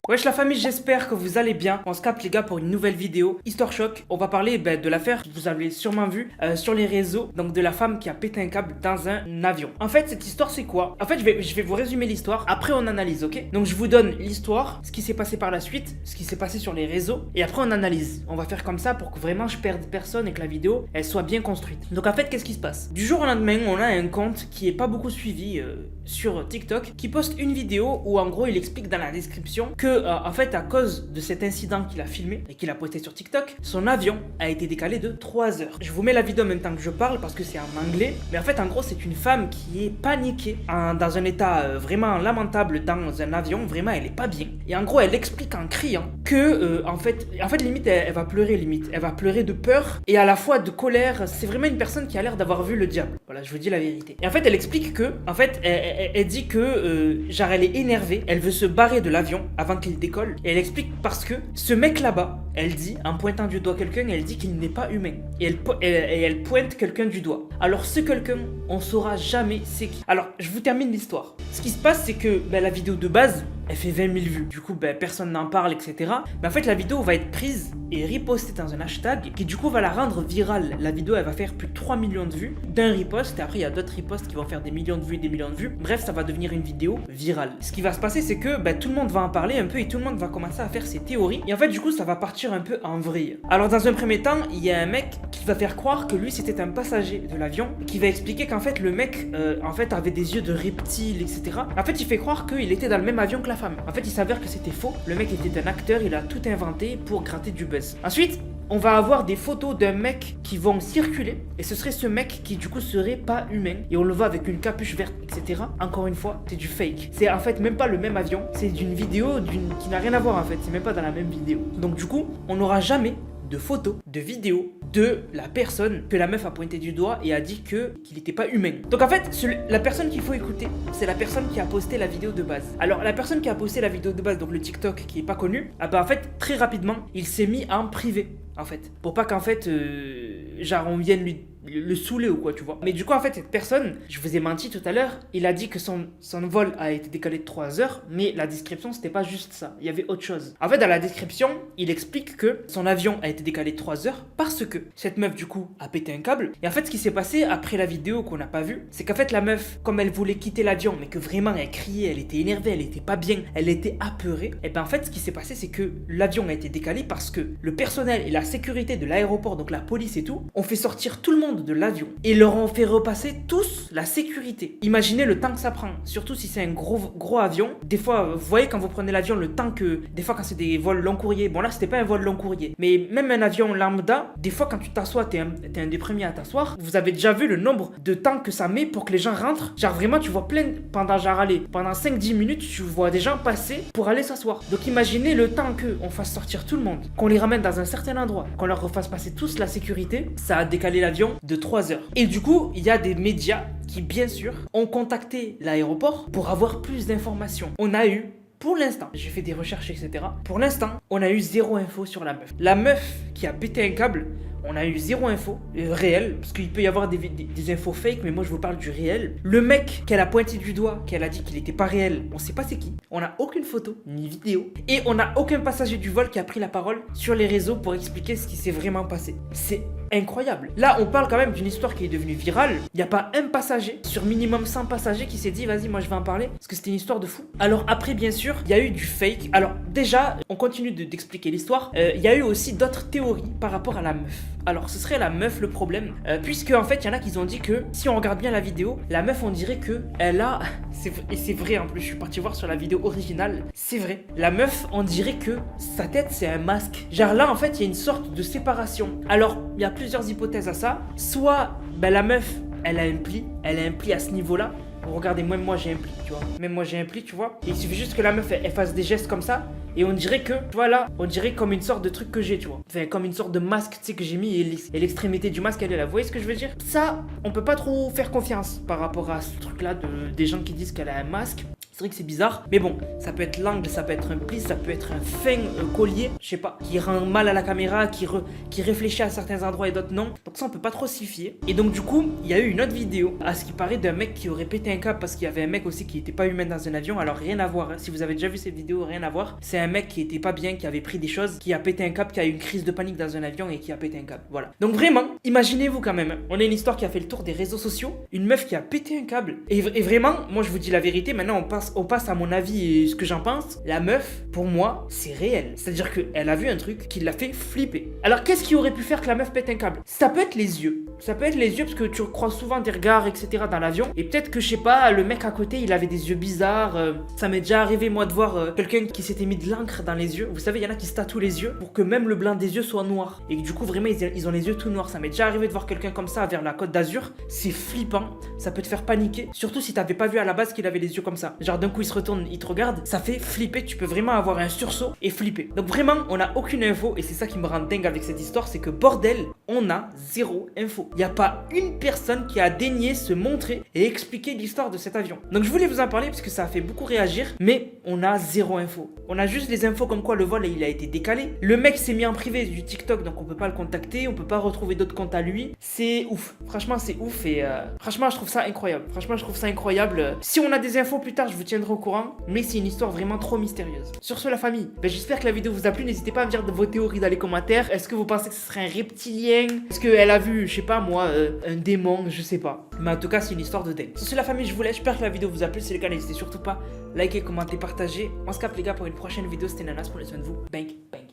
Wesh la famille, j'espère que vous allez bien. On se capte les gars pour une nouvelle vidéo Histoire Choc. On va parler de l'affaire que vous avez sûrement vu sur les réseaux. Donc de la femme qui a pété un câble dans un avion. En fait cette histoire c'est quoi? En fait je vais vous résumer l'histoire. Après on analyse, ok? Donc je vous donne l'histoire, ce qui s'est passé par la suite, ce qui s'est passé sur les réseaux. Et après on analyse. On va faire comme ça pour que vraiment je perde personne et que la vidéo elle soit bien construite. Donc en fait qu'est-ce qui se passe? Du jour au lendemain on a un compte qui est pas beaucoup suivi sur TikTok, qui poste une vidéo où en gros il explique dans la description que en fait à cause de cet incident qu'il a filmé et qu'il a posté sur TikTok, son avion a été décalé de 3 heures. Je vous mets la vidéo en même temps que je parle parce que c'est en anglais, mais en fait en gros c'est une femme qui est paniquée dans un état vraiment lamentable dans un avion, vraiment elle est pas bien. Et en gros elle explique en criant que en fait limite elle va pleurer, elle va pleurer de peur et à la fois de colère. C'est vraiment une personne qui a l'air d'avoir vu le diable. Voilà, je vous dis la vérité. Et en fait elle explique que en fait elle dit que genre elle est énervée, elle veut se barrer de l'avion avant qu'il décolle. Et elle explique parce que ce mec là-bas, elle dit, en pointant du doigt quelqu'un, elle dit qu'il n'est pas humain. Et elle pointe quelqu'un du doigt. Alors ce quelqu'un, on saura jamais c'est qui. Alors je vous termine l'histoire. Ce qui se passe c'est que la vidéo de base, elle fait 20 000 vues. Du coup, personne n'en parle, etc. Mais en fait, la vidéo va être prise et repostée dans un hashtag qui, du coup, va la rendre virale. La vidéo, elle va faire plus de 3 millions de vues d'un repost. Et après, il y a d'autres reposts qui vont faire des millions de vues et des millions de vues. Bref, ça va devenir une vidéo virale. Ce qui va se passer, c'est que tout le monde va en parler un peu et tout le monde va commencer à faire ses théories. Et en fait, du coup, ça va partir un peu en vrille. Alors, dans un premier temps, il y a un mec qui va faire croire que lui, c'était un passager de l'avion, qui va expliquer qu'en fait, le mec, avait des yeux de reptile, etc. En fait, il fait croire qu'il était dans le même avion que la femme. En fait, il s'avère que c'était faux. Le mec était un acteur, il a tout inventé pour gratter du buzz. Ensuite, on va avoir des photos d'un mec qui vont circuler. Et ce serait ce mec qui, du coup, serait pas humain. Et on le voit avec une capuche verte, etc. Encore une fois, c'est du fake. C'est en fait même pas le même avion. C'est d'une vidéo qui n'a rien à voir, en fait. C'est même pas dans la même vidéo. Donc, du coup, on n'aura jamais de photos, de vidéos de la personne que la meuf a pointé du doigt et a dit qu'il n'était pas humain. Donc en fait, la personne qu'il faut écouter, c'est la personne qui a posté la vidéo de base. Alors la personne qui a posté la vidéo de base, donc le TikTok qui est pas connu, en fait, très rapidement, il s'est mis en privé. En fait, pour pas qu'en fait, genre on vienne le saouler ou quoi, tu vois. Mais du coup, en fait, cette personne, je vous ai menti tout à l'heure, il a dit que son vol a été décalé de 3 heures, mais la description, c'était pas juste ça. Il y avait autre chose. En fait, dans la description, il explique que son avion a été décalé de 3 heures parce que cette meuf, du coup, a pété un câble. Et en fait, ce qui s'est passé après la vidéo qu'on n'a pas vue, c'est qu'en fait, la meuf, comme elle voulait quitter l'avion, mais que vraiment elle criait, elle était énervée, elle était pas bien, elle était apeurée, et ben en fait, ce qui s'est passé, c'est que l'avion a été décalé parce que le personnel et la sécurité de l'aéroport, donc la police et tout, ont fait sortir tout le monde de l'avion et leur ont fait repasser tous la sécurité. Imaginez le temps que ça prend, surtout si c'est un gros avion. Des fois, vous voyez quand vous prenez l'avion, le temps que, des fois quand c'est des vols long courrier, bon là c'était pas un vol long courrier, mais même un avion lambda, des fois quand tu t'assois, t'es un des premiers à t'asseoir, vous avez déjà vu le nombre de temps que ça met pour que les gens rentrent. Genre vraiment tu vois pendant 5-10 minutes, tu vois des gens passer pour aller s'asseoir. Donc imaginez le temps qu'on fasse sortir tout le monde, qu'on les ramène dans un certain endroit, qu'on leur refasse passer tous la sécurité, ça a décalé l'avion de 3 heures. Et du coup, il y a des médias qui, bien sûr, ont contacté l'aéroport pour avoir plus d'informations. On a eu, pour l'instant, j'ai fait des recherches, etc. Pour l'instant, on a eu 0 info sur la meuf. La meuf qui a pété un câble, on a eu 0 info réel, parce qu'il peut y avoir des infos fake, mais moi je vous parle du réel. Le mec qu'elle a pointé du doigt, qu'elle a dit qu'il n'était pas réel, on sait pas c'est qui. On n'a aucune photo, ni vidéo, et on n'a aucun passager du vol qui a pris la parole sur les réseaux pour expliquer ce qui s'est vraiment passé. C'est incroyable. Là, on parle quand même d'une histoire qui est devenue virale. Il n'y a pas un passager sur minimum 100 passagers qui s'est dit vas-y, moi je vais en parler parce que c'était une histoire de fou. Alors après, bien sûr, il y a eu du fake. Alors déjà, on continue d'expliquer l'histoire. Il y a eu aussi d'autres théories par rapport à la meuf. Alors ce serait la meuf le problème, puisque en fait il y en a qui ont dit que si on regarde bien la vidéo, la meuf on dirait que elle a, et c'est vrai en plus, je suis parti voir sur la vidéo originale, c'est vrai. La meuf on dirait que sa tête c'est un masque. Genre là en fait il y a une sorte de séparation. Alors il y a plusieurs hypothèses à ça. Soit la meuf elle a un pli à ce niveau-là. Regardez, même moi j'ai un pli, tu vois. Même moi j'ai un pli, tu vois. Et il suffit juste que la meuf elle fasse des gestes comme ça. Et on dirait que, voilà, on dirait comme une sorte de truc que j'ai, tu vois. Enfin, comme une sorte de masque, tu sais, que j'ai mis et l'extrémité du masque, elle est là. Vous voyez ce que je veux dire? Ça, on peut pas trop faire confiance par rapport à ce truc-là des gens qui disent qu'elle a un masque. C'est vrai que c'est bizarre, mais bon, ça peut être l'angle, ça peut être un pli, ça peut être un fin collier, je sais pas, qui rend mal à la caméra, qui réfléchit à certains endroits et d'autres non. Donc ça, on peut pas trop s'y fier. Et donc du coup, il y a eu une autre vidéo, à ce qui paraît, d'un mec qui aurait pété un câble parce qu'il y avait un mec aussi qui était pas humain dans un avion. Alors rien à voir, hein. Si vous avez déjà vu cette vidéo, rien à voir. C'est un mec qui était pas bien, qui avait pris des choses, qui a pété un câble, qui a eu une crise de panique dans un avion et qui a pété un câble. Voilà. Donc vraiment, imaginez-vous quand même, hein. On a une histoire qui a fait le tour des réseaux sociaux, une meuf qui a pété un câble. Et vraiment, moi je vous dis la vérité, maintenant on passe à mon avis et ce que j'en pense. La meuf, pour moi, c'est réel. C'est-à-dire qu'elle a vu un truc qui l'a fait flipper. Alors qu'est-ce qui aurait pu faire que la meuf pète un câble? Ça peut être les yeux. Ça peut être les yeux parce que tu croises souvent des regards, etc. dans l'avion. Et peut-être que, je sais pas, le mec à côté, il avait des yeux bizarres. Ça m'est déjà arrivé, moi, de voir quelqu'un qui s'était mis de l'encre dans les yeux. Vous savez, il y en a qui se tatouent les yeux pour que même le blanc des yeux soit noir. Et du coup, vraiment, ils ont les yeux tout noirs. Ça m'est déjà arrivé de voir quelqu'un comme ça vers la Côte d'Azur. C'est flippant. Ça peut te faire paniquer. Surtout si t'avais pas vu à la base qu'il avait les yeux comme ça. Genre, d'un coup, il se retourne, il te regarde. Ça fait flipper. Tu peux vraiment avoir un sursaut et flipper. Donc, vraiment, on n'a aucune info. Et c'est ça qui me rend dingue avec cette histoire. C'est que, bordel, on a zéro info. Il n'y a pas une personne qui a daigné se montrer et expliquer l'histoire de cet avion. Donc, je voulais vous en parler parce que ça a fait beaucoup réagir. Mais on a zéro info. On a juste les infos comme quoi le vol il a été décalé. Le mec s'est mis en privé du TikTok, donc on peut pas le contacter, on peut pas retrouver d'autres comptes à lui. C'est ouf. Franchement, c'est ouf et franchement, je trouve ça incroyable. Franchement, je trouve ça incroyable. Si on a des infos plus tard, je vous tiendrai au courant. Mais c'est une histoire vraiment trop mystérieuse. Sur ce, la famille, j'espère que la vidéo vous a plu. N'hésitez pas à me dire vos théories dans les commentaires. Est-ce que vous pensez que ce serait un reptilien? Est-ce qu'elle a vu, je sais pas moi, un démon? Je sais pas. Mais en tout cas, c'est une histoire de dingue. Sur ce, la famille, je vous laisse. J'espère que la vidéo vous a plu. Si c'est le cas, n'hésitez surtout pas. Likez, commentez, partagez. On se capte les gars pour une prochaine vidéo. C'était Nanas, prenez soin de vous. Bang, bang.